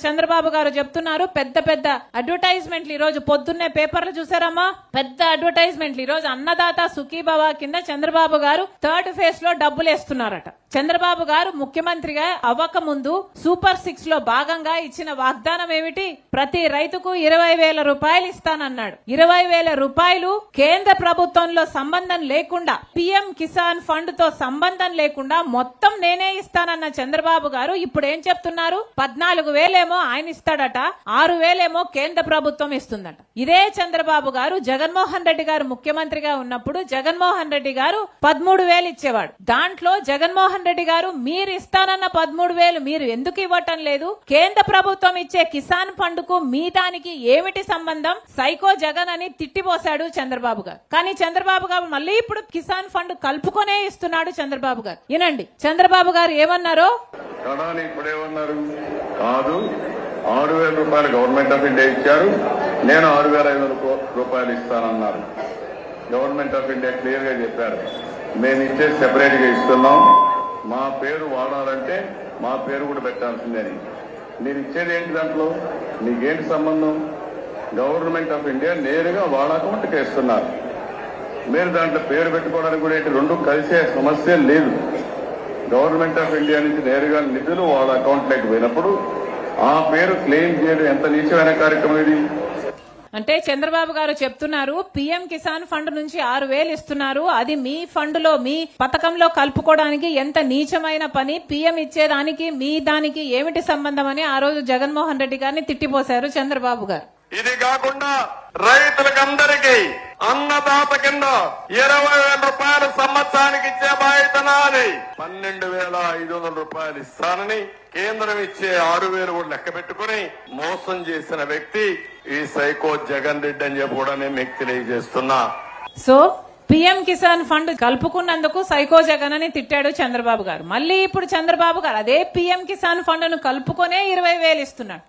చంద్రబాబు గారు చెప్తున్నారు పెద్ద పెద్ద అడ్వర్టైజ్మెంట్లు. ఈ రోజు పొద్దున్నే పేపర్లు చూసారమ్మా, పెద్ద అడ్వర్టైజ్మెంట్లు. ఈ రోజు అన్నదాత సుఖీభవ కింద చంద్రబాబు గారు 3rd ఫేజ్ లో డబ్బులు వేస్తున్నారట. చంద్రబాబు గారు ముఖ్యమంత్రిగా అవ్వక ముందు సూపర్ 6 లో భాగంగా ఇచ్చిన వాగ్దానం ఏమిటి? ప్రతి రైతుకు 20,000 రూపాయలు ఇస్తానన్నాడు. 20,000 రూపాయలు కేంద్ర ప్రభుత్వంలో సంబంధం లేకుండా, పిఎం కిసాన్ ఫండ్ తో సంబంధం లేకుండా మొత్తం నేనే ఇస్తానన్న చంద్రబాబు గారు ఇప్పుడు ఏం చెప్తున్నారు? 14,000 ఆయన ఇస్తాడట, 6,000 కేంద్ర ప్రభుత్వం ఇస్తుందట. ఇదే చంద్రబాబు గారు జగన్మోహన్ రెడ్డి గారు ముఖ్యమంత్రిగా ఉన్నప్పుడు జగన్మోహన్ రెడ్డి గారు 13,000 ఇచ్చేవాడు. దాంట్లో జగన్మోహన్ రెడ్డి గారు మీరు ఇస్తానన్న 13,000 మీరు ఎందుకు ఇవ్వటం లేదు? కేంద్ర ప్రభుత్వం ఇచ్చే కిసాన్ ఫండ్ కు మీ దానికి ఏమిటి సంబంధం? సైకో జగన్ అని తిట్టిపోశాడు చంద్రబాబు గారు. కానీ చంద్రబాబు గారు మళ్ళీ ఇప్పుడు కిసాన్ ఫండ్ కలుపుకొనే ఇస్తున్నాడు చంద్రబాబు గారు. వినండి చంద్రబాబు గారు ఏమన్నారో. ఇప్పుడేమన్నారు? కాదు, 6,000 రూపాయలు గవర్నమెంట్ ఆఫ్ ఇండియా ఇచ్చారు, నేను 6,500 రూపాయలు ఇస్తానన్నారు. గవర్నమెంట్ ఆఫ్ ఇండియా క్లియర్ గా చెప్పారు, మేము ఇచ్చేది సెపరేట్ గా ఇస్తున్నాం, మా పేరు వాడాలంటే మా పేరు కూడా పెట్టాల్సిందని. మీరు ఇచ్చేది ఏంటి? దాంట్లో మీకేంటి సంబంధం? గవర్నమెంట్ ఆఫ్ ఇండియా నేరుగా వాళ్ళ అకౌంట్కి వేస్తున్నారు, మీరు దాంట్లో పేరు పెట్టుకోవడానికి కూడా ఏంటి? రెండు కలిసే సమస్య లేదు. గవర్నమెంట్ ఆఫ్ ఇండియా నుంచి నేరుగా నిధులు వాళ్ళ అకౌంట్లోకి పోయినప్పుడు ఆ పేరు క్లెయిమ్ చేయడం ఎంత నీచమైన కార్యక్రమం ఇది? అంటే చంద్రబాబు గారు చెప్తున్నారు పిఎం కిసాన్ ఫండ్ నుంచి 6,000 ఇస్తున్నారు, అది మీ ఫండ్ లో మీ పథకంలో కలుపుకోవడానికి ఎంత నీచమైన పని. పిఎం ఇచ్చేదానికి మీ దానికి ఏమిటి సంబంధం అని ఆ రోజు జగన్మోహన్ రెడ్డి గారిని తిట్టిపోశారు చంద్రబాబు గారు. ఇది కాకుండా రైతులకందరికీ అన్నదాత కింద 20,000 రూపాయలు సంవత్సరానికి ఇచ్చే బాధ్యత నాది. 12,500 రూపాయలు ఇస్తానని కేంద్రం ఇచ్చే 6,000 కూడా లెక్క పెట్టుకుని మోసం చేసిన వ్యక్తి ఈ సైకో జగన్ రెడ్డి అని చెప్పి కూడా నేను మీకు తెలియజేస్తున్నా. సో పిఎం కిసాన్ ఫండ్ కలుపుకున్నందుకు సైకో జగన్ అని తిట్టాడు చంద్రబాబు గారు. మళ్ళీ ఇప్పుడు చంద్రబాబు గారు అదే పిఎం కిసాన్ ఫండ్ ను కలుపుకొనే 20,000 ఇస్తున్నాడు.